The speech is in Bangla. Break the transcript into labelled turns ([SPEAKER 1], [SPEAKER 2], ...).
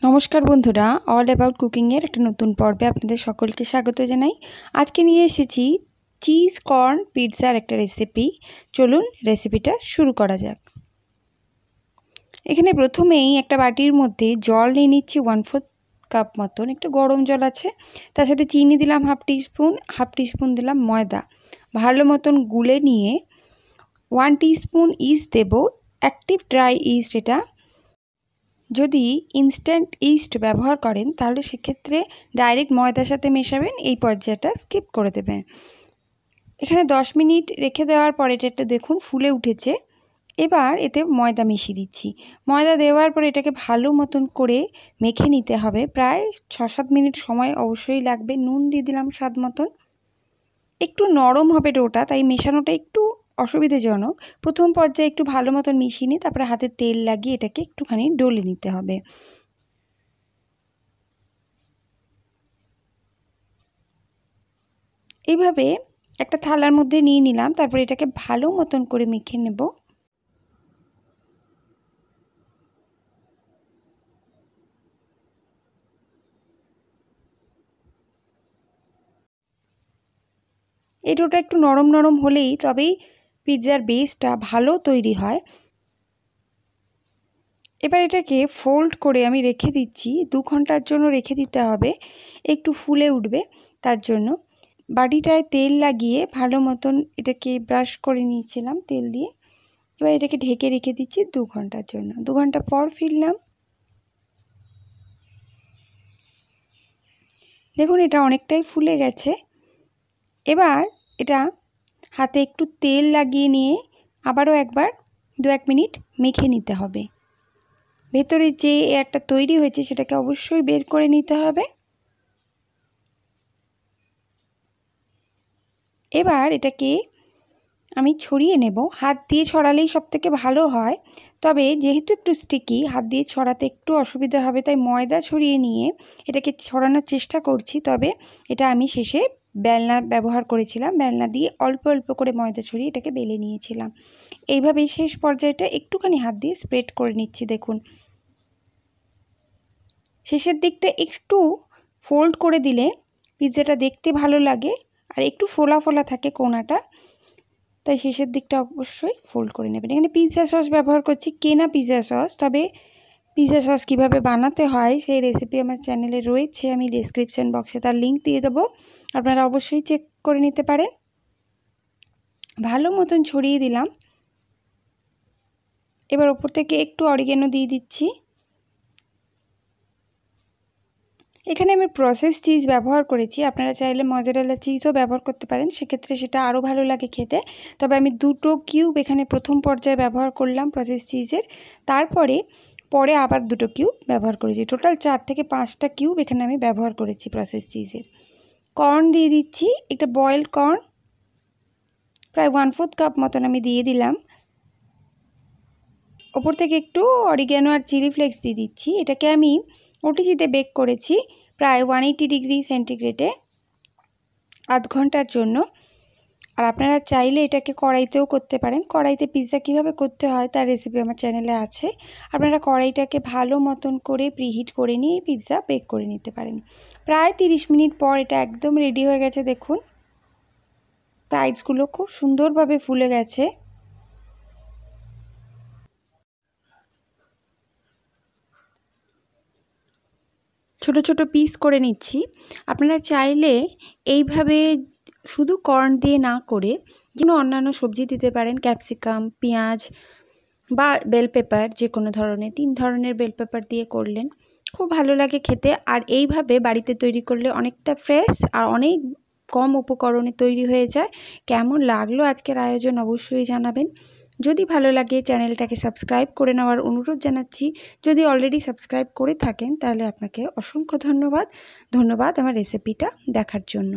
[SPEAKER 1] নমস্কার বন্ধুরা, অল অ্যাবাউট কুকিংয়ের একটা নতুন পর্বে আপনাদের সকলকে স্বাগত জানাই। আজকে নিয়ে এসেছি চিজ কর্ন পিৎজার একটা রেসিপি। চলুন রেসিপিটা শুরু করা যাক। এখানে প্রথমেই একটা বাটির মধ্যে জল নিয়ে নিচ্ছি 1/4 কাপ মতন। একটু গরম জল আছে, তার সাথে চিনি দিলাম হাফ টিস্পুন দিলাম ময়দা। ভালো মতন গুলে নিয়ে 1 টিস্পুন ইস্ট দেব, অ্যাক্টিভ ড্রাই ইস্ট। এটা যদি ইনস্ট্যান্ট ইস্ট ব্যবহার করেন তাহলে সেক্ষেত্রে ডাইরেক্ট ময়দার সাথে মেশাবেন, এই পর্যায়টা স্কিপ করে দেবেন। এখানে 10 মিনিট রেখে দেওয়ার পরে এটা একটু দেখুন ফুলে উঠেছে। এবার এতে ময়দা মিশিয়ে দিচ্ছি। ময়দা দেওয়ার পরে এটাকে ভালো মতন করে মেখে নিতে হবে। প্রায় 6-7 মিনিট সময় অবশ্যই লাগবে। নুন দিয়ে দিলাম স্বাদ মতন। একটু নরম হবে ডোটা, তাই মেশানোটা একটু অসুবিধাজনক। প্রথম পর্যায়ে একটু ভালো মতন মিশিয়ে নিই, তারপরে হাতে তেল লাগিয়ে এটাকে একটুখানি ডলে নিতে হবে। এইভাবে একটা থালার মধ্যে নিয়ে নিলাম, তারপরে এটাকে ভালো মতন করে মেখে নেব। এই ডোটা একটু নরম নরম হলেই তবেই পিৎজার বেসটা ভালো তৈরি হয়। এবার এটাকে ফোল্ড করে আমি রেখে দিচ্ছি। 2 ঘন্টার জন্য রেখে দিতে হবে, একটু ফুলে উঠবে তার জন্য। বাটিটায় তেল লাগিয়ে ভালো মতন এটাকে ব্রাশ করে নিয়েছিলাম তেল দিয়ে। এবার এটাকে ঢেকে রেখে দিচ্ছি 2 ঘন্টার জন্য। 2 ঘন্টা পর ফিরলাম। দেখুন এটা অনেকটাই ফুলে গেছে। এবার এটা হাতে একটু তেল লাগিয়ে নিয়ে আবারও একবার 2-1 মিনিট মেখে নিতে হবে। ভেতরে যে এয়ারটা তৈরি হয়েছে সেটাকে অবশ্যই বের করে নিতে হবে। এবার এটাকে আমি ছড়িয়ে নেব। হাত দিয়ে ছড়ালেই সবথেকে ভালো হয়, তবে যেহেতু একটু স্টিকি হাত দিয়ে ছড়াতে একটু অসুবিধা হবে, তাই ময়দা ছড়িয়ে নিয়ে এটাকে ছড়ানোর চেষ্টা করছি। তবে এটা আমি শেষে বেলনা ব্যবহার করেছিলাম, বেলনা দিয়ে অল্প অল্প করে ময়দা ছড়িয়ে এটাকে বেলে নিয়েছিলাম। এইভাবেই শেষ পর্যায়টা একটুখানি হাত দিয়ে স্প্রেড করে নিচ্ছি। দেখুন শেষের দিকটা একটু ফোল্ড করে দিলে পিৎজাটা দেখতে ভালো লাগে, আর একটু ফোলা ফোলা থাকে কোণাটা, তাই শেষের দিকটা অবশ্যই ফোল্ড করে নেবেন। এখানে পিৎজা সস ব্যবহার করছি, কেনা পিৎজা সস। তবে পিৎজা সস কীভাবে বানাতে হয় সেই রেসিপি আমার চ্যানেলে রয়েছে, আমি ডেসক্রিপশন বক্সে তার লিঙ্ক দিয়ে দেবো, আপনারা অবশ্যই চেক করে নিতে পারেন। ভালো মতন ছড়িয়ে দিলাম। এবার ওপর থেকে একটু অরিগ্যানো দিয়ে দিচ্ছি। এখানে আমি প্রসেস চিজ ব্যবহার করেছি, আপনারা চাইলে মজারেলা চিজও ব্যবহার করতে পারেন, সেক্ষেত্রে সেটা আরও ভালো লাগে খেতে। তবে আমি 2টো কিউব এখানে প্রথম পর্যায়ে ব্যবহার করলাম প্রসেস চিজের, তারপরে পরে আবার 2টো কিউব ব্যবহার করেছি। টোটাল 4 থেকে 5টা কিউব এখানে আমি ব্যবহার করেছি প্রসেস চিজের। কর্ন দিয়ে দিচ্ছি, একটা বয়েলড কর্ন প্রায় 1/4 কাপ মতন আমি দিয়ে দিলাম। ওপর থেকে একটু অরিগ্যানো আর চিলি ফ্লেক্স দিয়ে দিচ্ছি। এটাকে আমি ওটিজিতে বেক করেছি প্রায় 180 ডিগ্রি সেন্টিগ্রেডে আধ ঘন্টার জন্য। আর আপনারা চাইলে এটাকে কড়াইতেও করতে পারেন। কড়াইতে পিৎজা কীভাবে করতে হয় তার রেসিপি আমার চ্যানেলে আছে, আপনারা কড়াইটাকে ভালো মতন করে প্রিহিট করে নিয়ে পিৎজা বেক করে নিতে পারেন। প্রায় 30 মিনিট পর এটা একদম রেডি হয়ে গেছে। দেখুন সাইডসগুলো খুব সুন্দরভাবে ফুলে গেছে। ছোট ছোট পিস করে নিচ্ছি। আপনারা চাইলে এইভাবে শুধু কর্ন দিয়ে না করে যেন অন্যান্য সবজি দিতে পারেন, ক্যাপসিকাম, পেঁয়াজ বা বেল পেপার, যে কোনো ধরনের 3 ধরনের বেল পেপার দিয়ে করলেন খুব ভালো লাগে খেতে। আর এইভাবে বাড়িতে তৈরি করলে অনেকটা ফ্রেশ আর অনেক কম উপকরণে তৈরি হয়ে যায়। কেমন লাগলো আজকের আয়োজন অবশ্যই জানাবেন। যদি ভালো লাগে চ্যানেলটাকে সাবস্ক্রাইব করে নেওয়ার অনুরোধ জানাচ্ছি। যদি অলরেডি সাবস্ক্রাইব করে থাকেন তাহলে আপনাকে অসংখ্য ধন্যবাদ আমার রেসিপিটা দেখার জন্য।